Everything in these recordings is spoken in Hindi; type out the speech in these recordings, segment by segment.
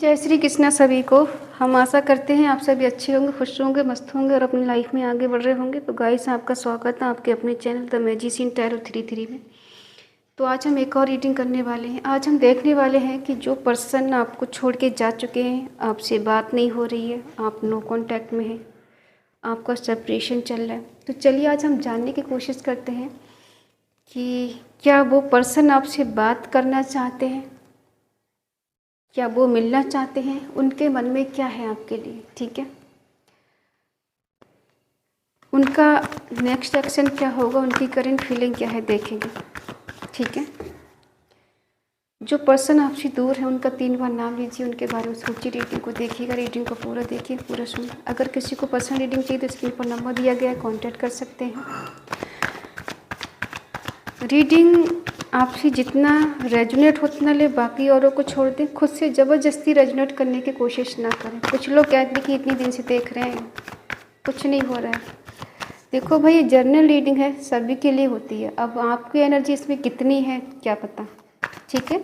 जय श्री कृष्णा सभी को। हम आशा करते हैं आप सभी अच्छे होंगे, खुश होंगे, मस्त होंगे और अपनी लाइफ में आगे बढ़ रहे होंगे। तो गाइस, आपका स्वागत है आपके अपने चैनल द मैजिशियन टैरो 33 में। तो आज हम एक और रीडिंग करने वाले हैं। आज हम देखने वाले हैं कि जो पर्सन आपको छोड़ के जा चुके हैं, आपसे बात नहीं हो रही है, आप नो कॉन्टैक्ट में हैं, आपका सेपरेशन चल रहा है। तो चलिए आज हम जानने की कोशिश करते हैं कि क्या वो पर्सन आपसे बात करना चाहते हैं, क्या वो मिलना चाहते हैं, उनके मन में क्या है आपके लिए। ठीक है, उनका नेक्स्ट एक्शन क्या होगा, उनकी करंट फीलिंग क्या है, देखेंगे। ठीक है, जो पर्सन आपसे दूर है उनका 3 बार नाम लीजिए, उनके बारे में सोचिए, रीडिंग को देखिएगा, रीडिंग को पूरा देखिए, पूरा सुनिए। अगर किसी को पर्सनल रीडिंग चाहिए तो स्क्रीन पर नंबर दिया गया है, कॉन्टैक्ट कर सकते हैं। रीडिंग आपसे जितना रेजोनेट हो उतना ले, बाकी औरों को छोड़ दें। खुद से ज़बरदस्ती रेजोनेट करने की कोशिश ना करें। कुछ लोग कहते हैं कि इतनी दिन से देख रहे हैं, कुछ नहीं हो रहा है। देखो भाई, ये जर्नल रीडिंग है, सभी के लिए होती है। अब आपकी एनर्जी इसमें कितनी है क्या पता। ठीक है,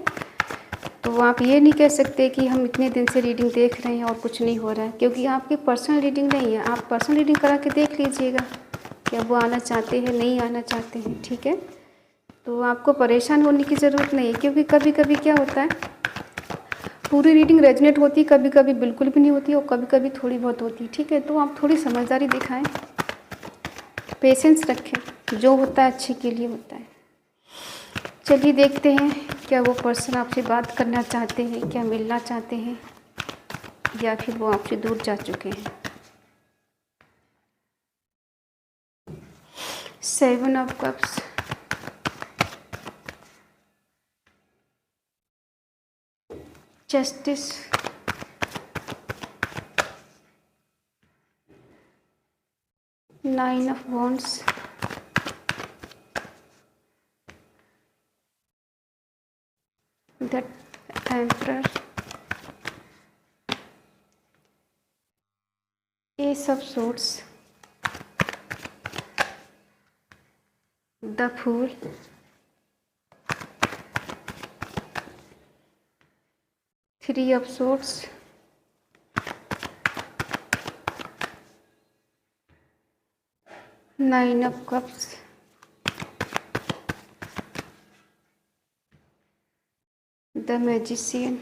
तो आप ये नहीं कह सकते कि हम इतने दिन से रीडिंग देख रहे हैं और कुछ नहीं हो रहा है, क्योंकि आपकी पर्सनल रीडिंग नहीं है। आप पर्सनल रीडिंग करा के देख लीजिएगा, क्या वो आना चाहते हैं, नहीं आना चाहते हैं। ठीक है, तो आपको परेशान होने की ज़रूरत नहीं है, क्योंकि कभी कभी क्या होता है, पूरी रीडिंग रेजोनेट होती है, कभी कभी बिल्कुल भी नहीं होती और कभी कभी थोड़ी बहुत होती है। ठीक है, तो आप थोड़ी समझदारी दिखाएं, पेशेंस रखें, जो होता है अच्छे के लिए होता है। चलिए देखते हैं, क्या वो पर्सन आपसे बात करना चाहते हैं, क्या मिलना चाहते हैं, या फिर वो आपसे दूर जा चुके हैं। 7 of cups, justice, nine of wands, the emperor, ace of swords, the fool, three of swords, nine of cups, the magician,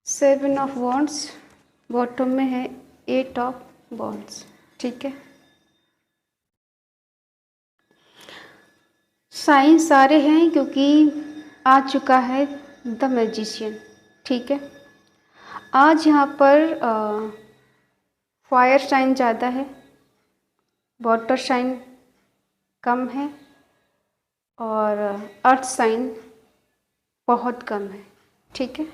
seven of wands, bottom में है 8 ऑफ वॉन्ड्स। ठीक है, साइन सारे हैं क्योंकि आ चुका है द मैजिशियन। ठीक है, आज यहाँ पर फायर साइन ज़्यादा है, वाटर साइन कम है और अर्थ साइन बहुत कम है। ठीक है,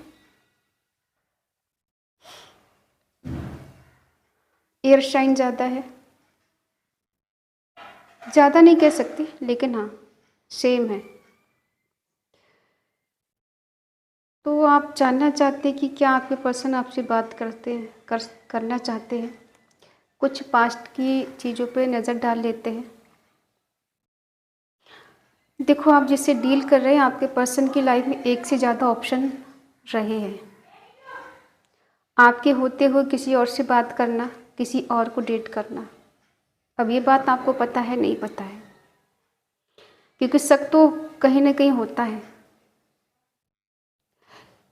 एयर साइन ज़्यादा है, ज़्यादा नहीं कह सकती लेकिन हाँ सेम है। तो आप जानना चाहते हैं कि क्या आपके पर्सन आपसे बात करना चाहते हैं। कुछ पास्ट की चीज़ों पे नज़र डाल लेते हैं। देखो, आप जिससे डील कर रहे हैं, आपके पर्सन की लाइफ में एक से ज़्यादा ऑप्शन रहे हैं। आपके होते हुए किसी और से बात करना, किसी और को डेट करना। अब ये बात आपको पता है नहीं पता है, क्योंकि शक तो कहीं ना कहीं होता है।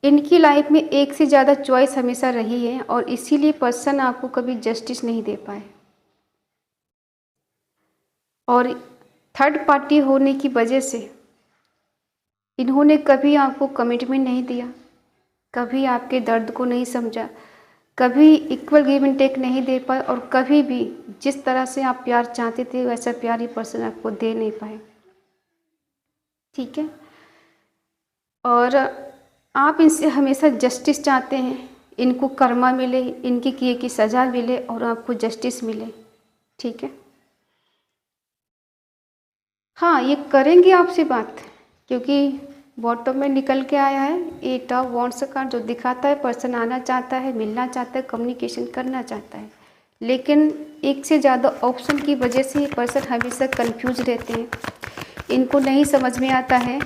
इनकी लाइफ में एक से ज़्यादा चॉइस हमेशा रही है और इसीलिए पर्सन आपको कभी जस्टिस नहीं दे पाए। और थर्ड पार्टी होने की वजह से इन्होंने कभी आपको कमिटमेंट नहीं दिया, कभी आपके दर्द को नहीं समझा, कभी इक्वल गिव एंड टेक नहीं दे पाए और कभी भी जिस तरह से आप प्यार चाहते थे वैसा प्यार ही पर्सन आपको दे नहीं पाए। ठीक है, और आप इनसे हमेशा जस्टिस चाहते हैं, इनको कर्मा मिले, इनकी किए की सज़ा मिले और आपको जस्टिस मिले। ठीक है, हाँ ये करेंगे आपसे बात, क्योंकि बॉटम में निकल के आया है 8 ऑफ वॉन्ड्स का, जो दिखाता है पर्सन आना चाहता है, मिलना चाहता है, कम्युनिकेशन करना चाहता है। लेकिन एक से ज़्यादा ऑप्शन की वजह से ये पर्सन हमेशा कंफ्यूज रहते हैं। इनको नहीं समझ में आता है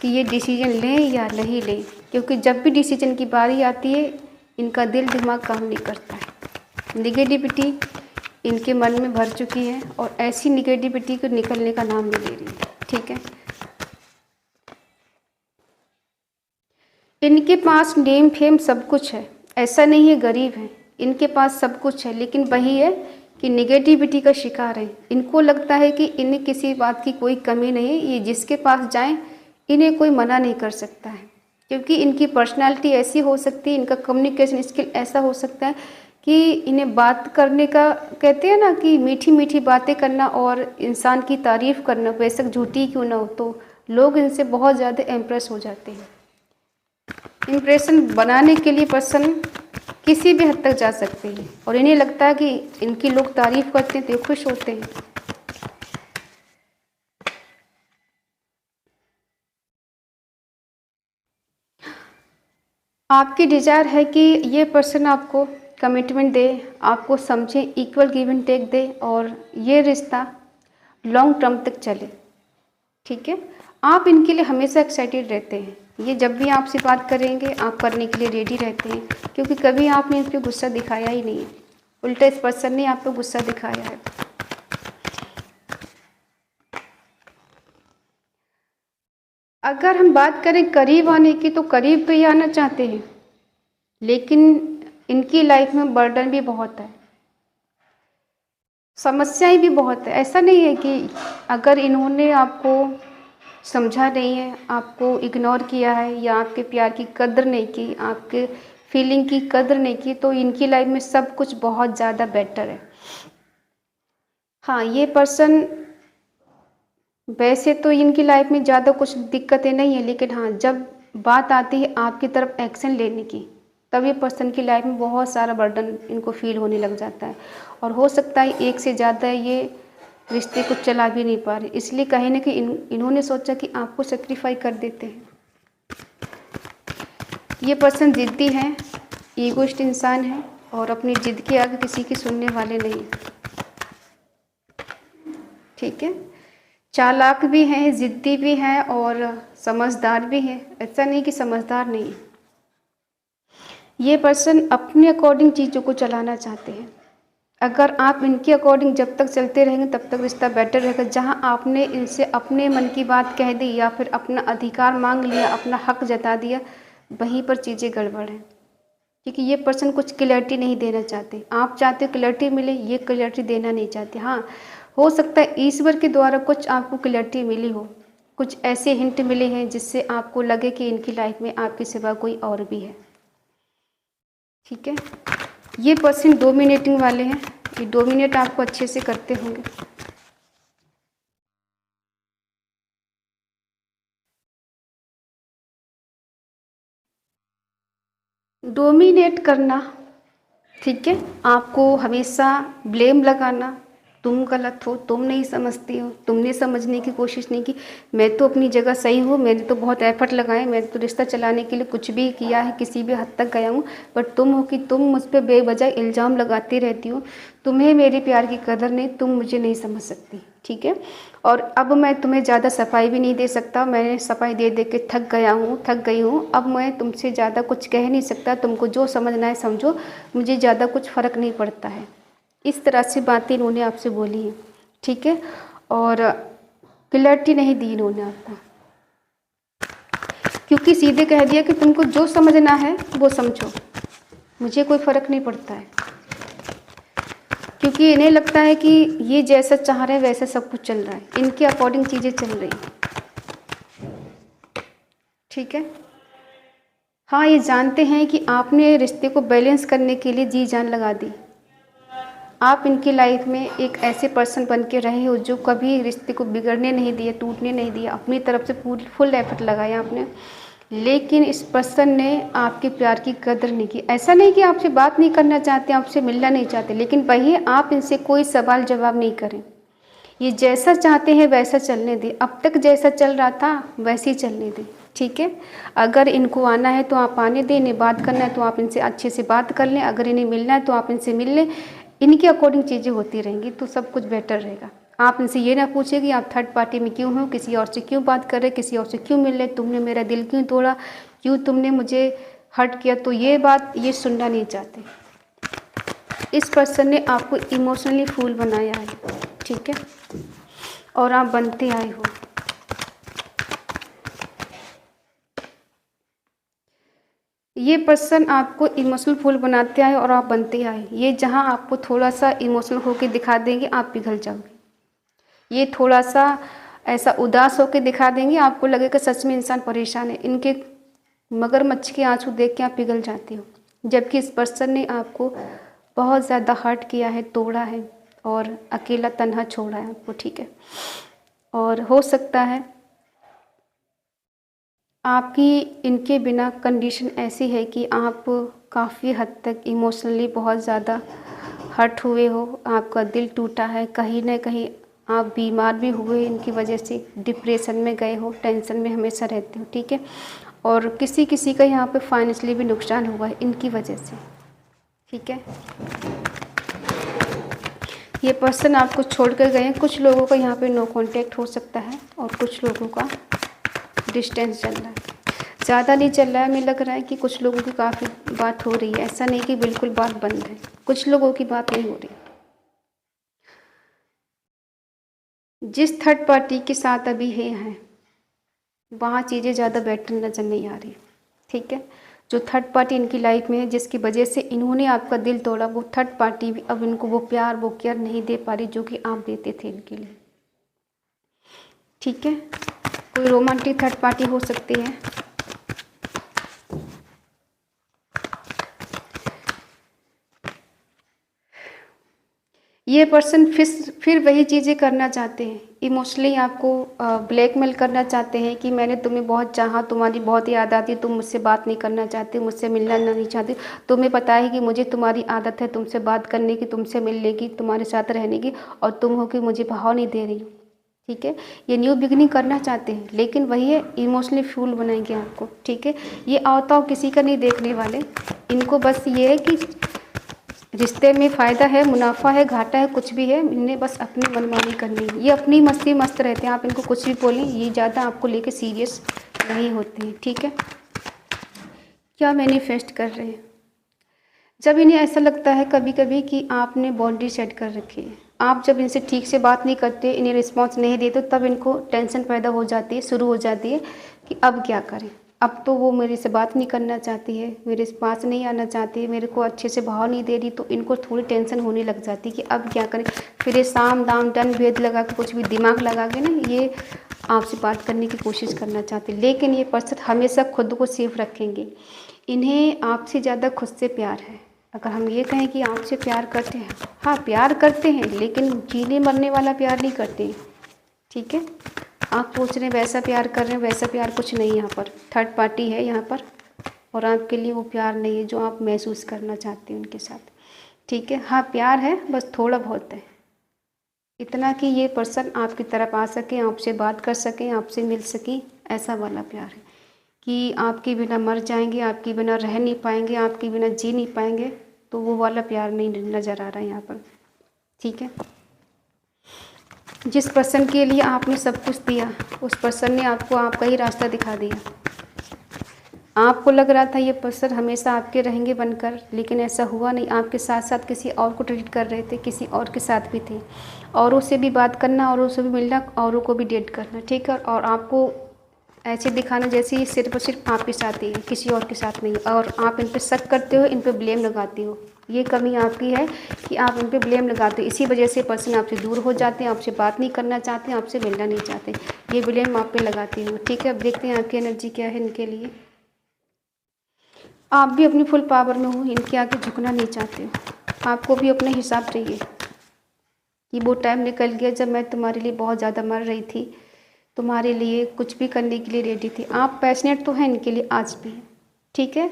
कि ये डिसीजन लें या नहीं लें, क्योंकि जब भी डिसीजन की बारी आती है इनका दिल दिमाग काम नहीं करता है। निगेटिविटी इनके मन में भर चुकी है और ऐसी निगेटिविटी को निकलने का नाम नहीं ले रही है। ठीक है, इनके पास नेम फेम सब कुछ है, ऐसा नहीं है गरीब है, इनके पास सब कुछ है, लेकिन वही है कि निगेटिविटी का शिकार है। इनको लगता है कि इन्हें किसी बात की कोई कमी नहीं है, ये जिसके पास जाएं इन्हें कोई मना नहीं कर सकता है, क्योंकि इनकी पर्सनालिटी ऐसी हो सकती है, इनका कम्युनिकेशन स्किल ऐसा हो सकता है कि इन्हें बात करने का, कहते हैं ना कि मीठी मीठी बातें करना और इंसान की तारीफ़ करना, बेशक झूठी क्यों ना हो, तो लोग इनसे बहुत ज़्यादा इम्प्रेस हो जाते हैं। इम्प्रेशन बनाने के लिए पर्सन किसी भी हद तक जा सकते हैं और इन्हें लगता है कि इनकी लोग तारीफ़ करते हैं तो खुश होते हैं। आपकी डिज़ायर है कि ये पर्सन आपको कमिटमेंट दे, आपको समझे, इक्वल गिव एंड टेक दे और ये रिश्ता लॉन्ग टर्म तक चले। ठीक है, आप इनके लिए हमेशा एक्साइटेड रहते हैं, ये जब भी आपसे बात करेंगे आप करने के लिए रेडी रहते हैं, क्योंकि कभी आपने इन पर गुस्सा दिखाया ही नहीं है, उल्टा इस पर्सन ने आप पर गुस्सा दिखाया है। अगर हम बात करें करीब आने की, तो करीब तो ये आना चाहते हैं, लेकिन इनकी लाइफ में बर्डन भी बहुत है, समस्याएं भी बहुत है। ऐसा नहीं है कि अगर इन्होंने आपको समझा नहीं है, आपको इग्नोर किया है या आपके प्यार की कदर नहीं की, आपके फीलिंग की कदर नहीं की, तो इनकी लाइफ में सब कुछ बहुत ज़्यादा बेटर है। हाँ, ये पर्सन वैसे तो इनकी लाइफ में ज़्यादा कुछ दिक्कतें नहीं है, लेकिन हाँ, जब बात आती है आपकी तरफ एक्शन लेने की, तब ये पर्सन की लाइफ में बहुत सारा बर्डन इनको फील होने लग जाता है और हो सकता है एक से ज़्यादा ये रिश्ते को चला भी नहीं पा रहे, इसलिए कहीं ना कहीं इन्होंने सोचा कि आपको सेक्रीफाई कर देते हैं। ये पर्सन ज़िद्दी है, ईगोइस्ट इंसान है और अपनी ज़िद के आगे किसी की सुनने वाले नहीं। ठीक है, चालाक भी हैं, ज़िद्दी भी हैं और समझदार भी हैं, ऐसा नहीं कि समझदार नहीं। ये पर्सन अपने अकॉर्डिंग चीज़ों को चलाना चाहते हैं। अगर आप इनके अकॉर्डिंग जब तक चलते रहेंगे तब तक रिश्ता बेटर रहेगा। जहां आपने इनसे अपने मन की बात कह दी या फिर अपना अधिकार मांग लिया, अपना हक जता दिया, वहीं पर चीज़ें गड़बड़ हैं, क्योंकि ये पर्सन कुछ क्लैरिटी नहीं देना चाहते। आप चाहते हो क्लैरिटी मिले, ये क्लैरिटी देना नहीं चाहते। हाँ, हो सकता है ईश्वर के द्वारा कुछ आपको क्लैरिटी मिली हो, कुछ ऐसे हिंट मिले हैं जिससे आपको लगे कि इनकी लाइफ में आपके सिवा कोई और भी है। ठीक है, ये पर्सन डोमिनेटिंग वाले हैं, ये डोमिनेट आपको अच्छे से करते होंगे। डोमिनेट करना, ठीक है, आपको हमेशा ब्लेम लगाना, तुम गलत हो, तुम नहीं समझती हो, तुमने समझने की कोशिश नहीं की, मैं तो अपनी जगह सही हूँ, मैंने तो बहुत एफर्ट लगाए, मैंने तो रिश्ता चलाने के लिए कुछ भी किया है, किसी भी हद तक गया हूँ, बट तुम हो कि तुम मुझ पर बेवजह इल्ज़ाम लगाती रहती हो, तुम्हें मेरे प्यार की कदर नहीं, तुम मुझे नहीं समझ सकती। ठीक है, और अब मैं तुम्हें ज़्यादा सफाई भी नहीं दे सकता, मैंने सफाई दे दे के थक गई हूँ, अब मैं तुमसे ज़्यादा कुछ कह नहीं सकता, तुमको जो समझना है समझो, मुझे ज़्यादा कुछ फ़र्क नहीं पड़ता है। इस तरह से बातें इन्होंने आपसे बोली हैं। ठीक है, और क्लैरिटी नहीं दी इन्होंने आपको, क्योंकि सीधे कह दिया कि तुमको जो समझना है वो समझो, मुझे कोई फ़र्क नहीं पड़ता है, क्योंकि इन्हें लगता है कि ये जैसा चाह रहे हैं वैसा सब कुछ चल रहा है, इनके अकॉर्डिंग चीज़ें चल रही हैं। ठीक है, हाँ, ये जानते हैं कि आपने रिश्ते को बैलेंस करने के लिए जी जान लगा दी। आप इनकी लाइफ में एक ऐसे पर्सन बन के रहे हो जो कभी रिश्ते को बिगड़ने नहीं दिया, टूटने नहीं दिया, अपनी तरफ से पूरी फुल एफर्ट लगाया आपने, लेकिन इस पर्सन ने आपके प्यार की कदर नहीं की। ऐसा नहीं कि आपसे बात नहीं करना चाहते, आपसे मिलना नहीं चाहते, लेकिन वही आप इनसे कोई सवाल जवाब नहीं करें, ये जैसा चाहते हैं वैसा चलने दें, अब तक जैसा चल रहा था वैसे ही चलने दें। ठीक है, अगर इनको आना है तो आप आने दें, इन्हें बात करना है तो आप इनसे अच्छे से बात कर लें, अगर इन्हें मिलना है तो आप इनसे मिल लें, इनके अकॉर्डिंग चीज़ें होती रहेंगी तो सब कुछ बेटर रहेगा। आप इनसे ये ना पूछे कि आप थर्ड पार्टी में क्यों हो, किसी और से क्यों बात कर रहे, किसी और से क्यों मिल रहे, तुमने मेरा दिल क्यों तोड़ा, क्यों तुमने मुझे हर्ट किया। तो ये बात ये सुनना नहीं चाहते। इस पर्सन ने आपको इमोशनली फूल बनाया है, ठीक है, और आप बनते आए हो। ये पर्सन आपको इमोशनल फूल बनाते आए और आप बनते आए। ये जहाँ आपको थोड़ा सा इमोशनल होके दिखा देंगे, आप पिघल जाओगे। ये थोड़ा सा ऐसा उदास होके दिखा देंगे, आपको लगेगा सच में इंसान परेशान है। इनके मगरमच्छ के आंसू देख के आप पिघल जाते हो। जबकि इस पर्सन ने आपको बहुत ज़्यादा हर्ट किया है, तोड़ा है और अकेला तन्हा छोड़ा है आपको, ठीक है। और हो सकता है आपकी इनके बिना कंडीशन ऐसी है कि आप काफ़ी हद तक इमोशनली बहुत ज़्यादा हर्ट हुए हो, आपका दिल टूटा है, कहीं ना कहीं आप बीमार भी हुए इनकी वजह से, डिप्रेशन में गए हो, टेंशन में हमेशा रहते हो, ठीक है। और किसी किसी का यहाँ पे फाइनेंशियली भी नुकसान हुआ है इनकी वजह से, ठीक है। ये पर्सन आपको छोड़ कर गए हैं। कुछ लोगों का यहाँ पे नो कांटेक्ट हो सकता है और कुछ लोगों का डिस्टेंस चल रहा है। ज़्यादा नहीं चल रहा है, हमें लग रहा है कि कुछ लोगों की काफ़ी बात हो रही है। ऐसा नहीं कि बिल्कुल बात बंद है, कुछ लोगों की बात नहीं हो रही। जिस थर्ड पार्टी के साथ अभी हैं वहाँ चीज़ें ज़्यादा बेटर नज़र नहीं आ रही, ठीक है। जो थर्ड पार्टी इनकी लाइफ में है, जिसकी वजह से इन्होंने आपका दिल तोड़ा, वो थर्ड पार्टी भी अब इनको वो प्यार वो केयर नहीं दे पा रही जो कि आप देते थे इनके लिए, ठीक है। कोई रोमांटिक थर्ड पार्टी हो सकती है। ये पर्सन फिर वही चीज़ें करना चाहते हैं, इमोशनली आपको ब्लैकमेल करना चाहते हैं कि मैंने तुम्हें बहुत चाहा, तुम्हारी बहुत याद आती, तुम मुझसे बात नहीं करना चाहते, मुझसे मिलना नहीं चाहते। तुम्हें पता है कि मुझे तुम्हारी आदत है तुमसे बात करने की, तुमसे मिलने की, तुम्हारे साथ रहने की, और तुम हो कि मुझे भाव नहीं दे रही हो, ठीक है। ये न्यू बिगनिंग करना चाहते हैं, लेकिन वही है इमोशनली फ्यूल बनाएंगे आपको, ठीक है। ये आवताव किसी का नहीं देखने वाले। इनको बस ये है कि रिश्ते में फ़ायदा है, मुनाफा है, घाटा है, कुछ भी है, इन्हें बस अपनी मनमानी करनी है। ये अपनी मस्ती मस्त रहते हैं, आप इनको कुछ भी बोलें, ये ज़्यादा आपको लेके सीरियस नहीं होते हैं, ठीक है। क्या मैनिफेस्ट कर रहे हैं? जब इन्हें ऐसा लगता है कभी कभी कि आपने बाउंड्री सेट कर रखी है, आप जब इनसे ठीक से बात नहीं करते, इन्हें रिस्पॉन्स नहीं देते, तब इनको टेंशन पैदा हो जाती है, शुरू हो जाती है कि अब क्या करें। अब तो वो मेरे से बात नहीं करना चाहती है, मेरे पास नहीं आना चाहती है, मेरे को अच्छे से भाव नहीं दे रही, तो इनको थोड़ी टेंशन होने लग जाती है कि अब क्या करें। फिर ये साम दाम दंड भेद लगा के, कुछ भी दिमाग लगा के ना, ये आपसे बात करने की कोशिश करना चाहते हैं। लेकिन ये पर्सन हमेशा खुद को सेफ रखेंगे। इन्हें आपसे ज़्यादा खुद से प्यार है। अगर हम ये कहें कि आपसे प्यार करते हैं, हाँ प्यार करते हैं, लेकिन जीने मरने वाला प्यार नहीं करते, ठीक है। आप सोच रहे हैं वैसा प्यार कर रहे हैं, वैसा प्यार कुछ नहीं। यहाँ पर थर्ड पार्टी है यहाँ पर, और आपके लिए वो प्यार नहीं है जो आप महसूस करना चाहते हैं उनके साथ, ठीक है। हाँ प्यार है, बस थोड़ा बहुत है, इतना कि ये पर्सन आपकी तरफ आ सके, आपसे बात कर सकें, आपसे मिल सकें, ऐसा वाला प्यार है। कि आपके बिना मर जाएंगे, आपके बिना रह नहीं पाएंगे, आपके बिना जी नहीं पाएंगे, तो वो वाला प्यार नहीं नज़र आ रहा है यहाँ पर, ठीक है। जिस पर्सन के लिए आपने सब कुछ दिया, उस पर्सन ने आपको आपका ही रास्ता दिखा दिया। आपको लग रहा था ये पर्सन हमेशा आपके रहेंगे बनकर, लेकिन ऐसा हुआ नहीं। आपके साथ साथ किसी और को ट्रीट कर रहे थे, किसी और के साथ भी थे, औरों से भी बात करना, औरों से भी मिलना, औरों को भी डेट करना, ठीक है। और आपको ऐसे दिखाना जैसे ये सिर्फ और सिर्फ आपके साथ ही है, किसी और के साथ नहीं। और आप इन पर शक करते हो, इन पर ब्लेम लगाते हो। ये कमी आपकी है कि आप इन पर ब्लेम लगाते हो। इसी वजह से पर्सन आपसे दूर हो जाते हैं, आपसे बात नहीं करना चाहते, आपसे मिलना नहीं चाहते। ये ब्लेम आप पे लगाते हो, ठीक है। अब देखते हैं आपकी एनर्जी क्या है इनके लिए। आप भी अपनी फुल पावर में हो, इनके आगे झुकना नहीं चाहते हो। आपको भी अपने हिसाब चाहिए कि वो टाइम निकल गया जब मैं तुम्हारे लिए बहुत ज़्यादा मर रही थी, तुम्हारे लिए कुछ भी करने के लिए रेडी थी। आप पैशनेट तो हैं इनके लिए आज भी, ठीक है।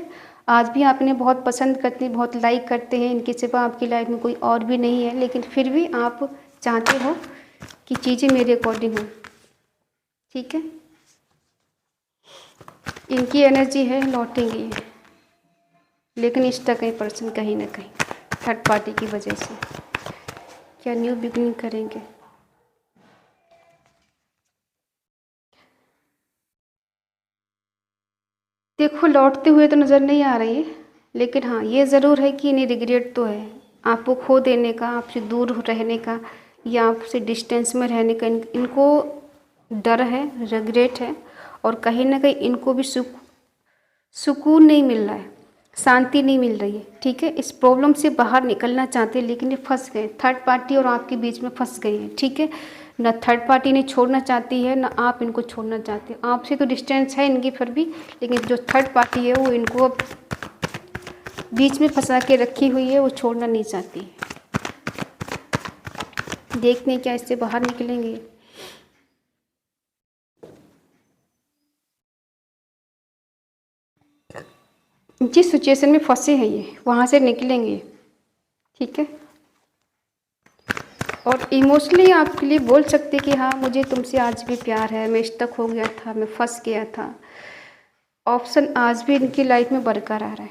आज भी आप इन्हें बहुत पसंद करते हैं, बहुत लाइक करते हैं, इनके सिवा आपकी लाइफ में कोई और भी नहीं है, लेकिन फिर भी आप चाहते हो कि चीज़ें मेरे अकॉर्डिंग हो, ठीक है। इनकी एनर्जी है, लौटेंगे ये, लेकिन स्टक है पर्सन कहीं ना कहीं थर्ड पार्टी की वजह से। क्या न्यू बिगनिंग करेंगे? देखो लौटते हुए तो नज़र नहीं आ रही है, लेकिन हाँ ये ज़रूर है कि इन्हें रिग्रेट तो है आपको खो देने का, आपसे दूर रहने का या आपसे डिस्टेंस में रहने का। इनको डर है, रिग्रेट है, और कहीं ना कहीं इनको भी सुकून नहीं मिल रहा है, शांति नहीं मिल रही है। ठीक है, इस प्रॉब्लम से बाहर निकलना चाहते हैं लेकिन ये फंस गए, थर्ड पार्टी और आपके बीच में फंस गए हैं। ठीक है, न थर्ड पार्टी इन्हें छोड़ना चाहती है, न आप इनको छोड़ना चाहते हैं। आपसे तो डिस्टेंस है इनकी फिर भी, लेकिन जो थर्ड पार्टी है वो इनको अब बीच में फंसा के रखी हुई है, वो छोड़ना नहीं चाहती है। देखते हैं क्या इससे बाहर निकलेंगे। जिस सिचुएशन में फंसे हैं ये वहाँ से निकलेंगे। ठीक है, और इमोशनली आपके लिए बोल सकते कि हाँ मुझे तुमसे आज भी प्यार है, मैं स्टक हो गया था, मैं फंस गया था। ऑप्शन आज भी इनकी लाइफ में बरकरार है।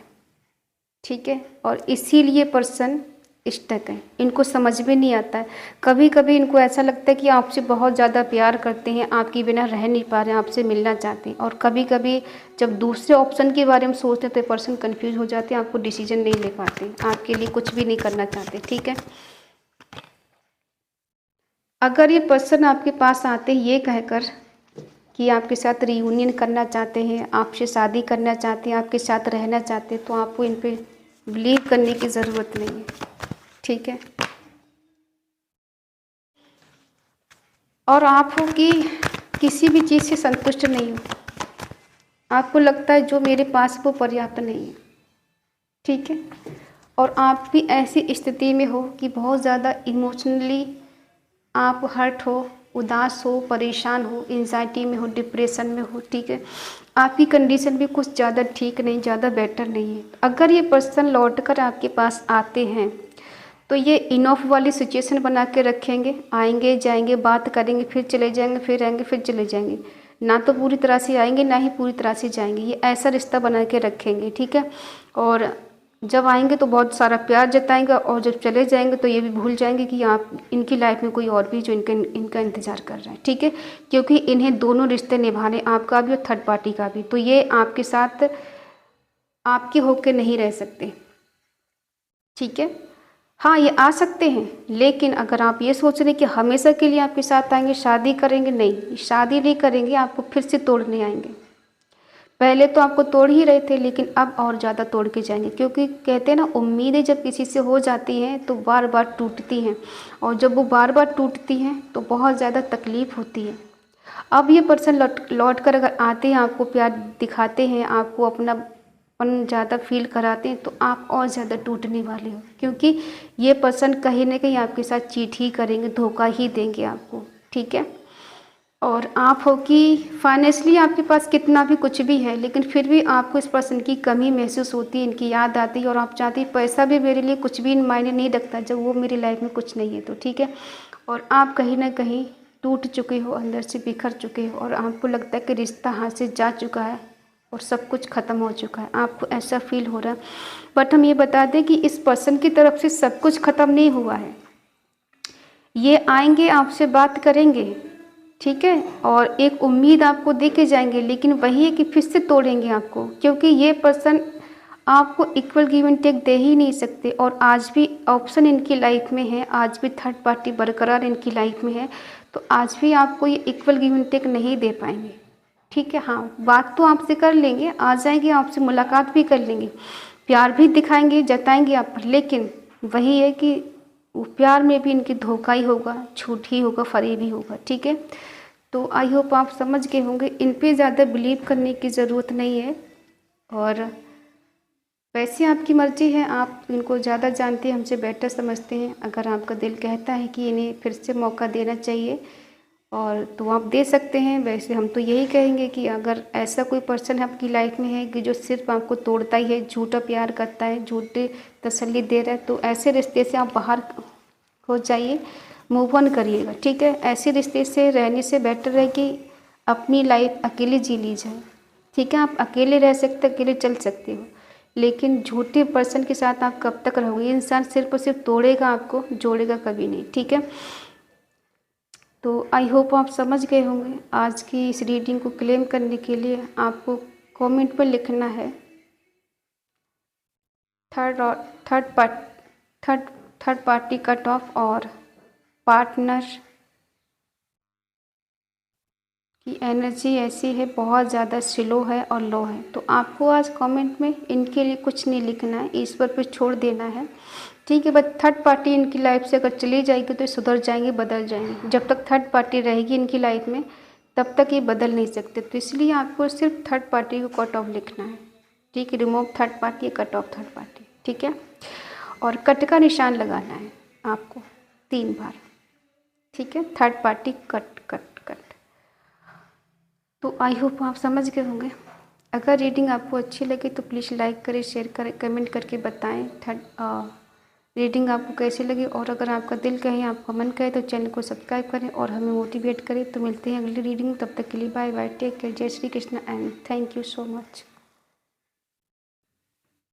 ठीक है, और इसीलिए पर्सन स्टक है, इनको समझ में नहीं आता है। कभी कभी इनको ऐसा लगता है कि आपसे बहुत ज़्यादा प्यार करते हैं, आपके बिना रह नहीं पा रहे हैं, आपसे मिलना चाहते हैं। और कभी कभी जब दूसरे ऑप्शन के बारे में सोचते हैं तो पर्सन कंफ्यूज हो जाते हैं, आपको डिसीजन नहीं ले पाते, आपके लिए कुछ भी नहीं करना चाहते। ठीक है, अगर ये पर्सन आपके पास आते हैं ये कहकर कि आपके साथ रियूनियन करना चाहते हैं, आपसे शादी करना चाहते हैं, आपके साथ रहना चाहते हैं, तो आपको इन पे बिलीव करने की ज़रूरत नहीं है। ठीक है, और आप हो कि किसी भी चीज़ से संतुष्ट नहीं हो, आपको लगता है जो मेरे पास वो पर्याप्त नहीं है। ठीक है, और आप भी ऐसी स्थिति में हो कि बहुत ज़्यादा इमोशनली आप हर्ट हो, उदास हो, परेशान हो, एंजाइटी में हो, डिप्रेशन में हो। ठीक है, आपकी कंडीशन भी कुछ ज़्यादा ठीक नहीं, ज़्यादा बेटर नहीं है। अगर ये पर्सन लौटकर आपके पास आते हैं तो ये इनऑफ वाली सिचुएशन बना के रखेंगे, आएंगे जाएंगे, बात करेंगे, फिर चले जाएंगे, फिर आएंगे, फिर चले जाएंगे। ना तो पूरी तरह से आएंगे, ना ही पूरी तरह से जाएंगे, ये ऐसा रिश्ता बना के रखेंगे। ठीक है, और जब आएंगे तो बहुत सारा प्यार जताएंगे, और जब चले जाएंगे तो ये भी भूल जाएंगे कि आप इनकी लाइफ में कोई और भी जो इनका इंतज़ार कर रहा है। ठीक है, क्योंकि इन्हें दोनों रिश्ते निभाने, आपका भी और थर्ड पार्टी का भी, तो ये आपके साथ आपके होके नहीं रह सकते। ठीक है, हाँ ये आ सकते हैं, लेकिन अगर आप ये सोच रहे हैं कि हमेशा के लिए आपके साथ आएंगे, शादी करेंगे, नहीं, शादी नहीं करेंगे, आपको फिर से तोड़ने आएंगे। पहले तो आपको तोड़ ही रहे थे, लेकिन अब और ज़्यादा तोड़ के जाएंगे, क्योंकि कहते हैं ना, उम्मीदें जब किसी से हो जाती हैं तो बार बार टूटती हैं, और जब वो बार बार टूटती हैं तो बहुत ज़्यादा तकलीफ़ होती है। अब ये पर्सन लौट कर अगर आते हैं, आपको प्यार दिखाते हैं, आपको अपनापन ज़्यादा फील कराते हैं, तो आप और ज़्यादा टूटने वाले हो, क्योंकि ये पर्सन कहीं ना कहीं आपके साथ चीट ही करेंगे, धोखा ही देंगे आपको। ठीक है, और आप हो कि फाइनेंशियली आपके पास कितना भी कुछ भी है, लेकिन फिर भी आपको इस पर्सन की कमी महसूस होती है, इनकी याद आती है, और आप चाहती है पैसा भी मेरे लिए कुछ भी मायने नहीं रखता जब वो मेरी लाइफ में कुछ नहीं है तो। ठीक है, और आप कहीं ना कहीं टूट चुके हो, अंदर से बिखर चुके हो, और आपको लगता है कि रिश्ता हाथ से जा चुका है और सब कुछ ख़त्म हो चुका है, आपको ऐसा फील हो रहा है। बट हम ये बता दें कि इस पर्सन की तरफ से सब कुछ ख़त्म नहीं हुआ है। ये आएंगे, आपसे बात करेंगे, ठीक है, और एक उम्मीद आपको दे के जाएंगे, लेकिन वही है कि फिर से तोड़ेंगे आपको, क्योंकि ये पर्सन आपको इक्वल गिव एंड टेक दे ही नहीं सकते। और आज भी ऑप्शन इनकी लाइफ में है, आज भी थर्ड पार्टी बरकरार इनकी लाइफ में है, तो आज भी आपको ये इक्वल गिव एंड टेक नहीं दे पाएंगे। ठीक है, हाँ बात तो आपसे कर लेंगे, आ जाएंगे, आपसे मुलाकात भी कर लेंगे, प्यार भी दिखाएंगे, जताएंगे आप पर, लेकिन वही है कि वो प्यार में भी इनकी धोखा ही होगा, झूठ ही होगा, फरेब ही होगा। ठीक है, तो आई होप आप समझ गए होंगे, इन पे ज़्यादा बिलीव करने की ज़रूरत नहीं है। और वैसे आपकी मर्ज़ी है, आप इनको ज़्यादा जानते हैं, हमसे बेटर समझते हैं। अगर आपका दिल कहता है कि इन्हें फिर से मौका देना चाहिए और तो आप दे सकते हैं। वैसे हम तो यही कहेंगे कि अगर ऐसा कोई पर्सन आपकी लाइफ में है कि जो सिर्फ आपको तोड़ता ही है, झूठा प्यार करता है, झूठे तसल्ली दे रहा है, तो ऐसे रिश्ते से आप बाहर हो जाइए, मूव ऑन करिएगा। ठीक है, ऐसे रिश्ते से रहने से बेटर है कि अपनी लाइफ अकेले जी ली जाए। ठीक है, आप अकेले रह सकते, अकेले चल सकते हो, लेकिन झूठे पर्सन के साथ आप कब तक रहोगे? इंसान सिर्फ और सिर्फ तोड़ेगा आपको, जोड़ेगा कभी नहीं। ठीक है, तो आई होप आप समझ गए होंगे। आज की इस रीडिंग को क्लेम करने के लिए आपको कमेंट में लिखना है थर्ड पार्टी कट ऑफ और पार्टनर की एनर्जी ऐसी है, बहुत ज़्यादा स्लो है और लो है। तो आपको आज कमेंट में इनके लिए कुछ नहीं लिखना है, ईश्वर पे छोड़ देना है, ठीक है। बट थर्ड पार्टी इनकी लाइफ से अगर चली जाएगी तो सुधर जाएंगे, बदल जाएंगे। जब तक थर्ड पार्टी रहेगी इनकी लाइफ में तब तक ये बदल नहीं सकते। तो इसलिए आपको सिर्फ थर्ड पार्टी को कट ऑफ लिखना है, ठीक है। Remove third party, cut off third party, ठीक है। और कट का निशान लगाना है आपको 3 बार, ठीक है। Third party cut cut cut. तो आई होप आप समझ गए होंगे। अगर रीडिंग आपको अच्छी लगे तो प्लीज़ लाइक करें, शेयर करें, कमेंट करके बताएं रीडिंग आपको कैसी लगी। और अगर आपका दिल कहे, आपका मन कहे तो चैनल को सब्सक्राइब करें और हमें मोटिवेट करें। तो मिलते हैं अगली रीडिंग, तब तक के लिए बाय बाय, टेक केयर, जय Shri Krishna and thank you so much.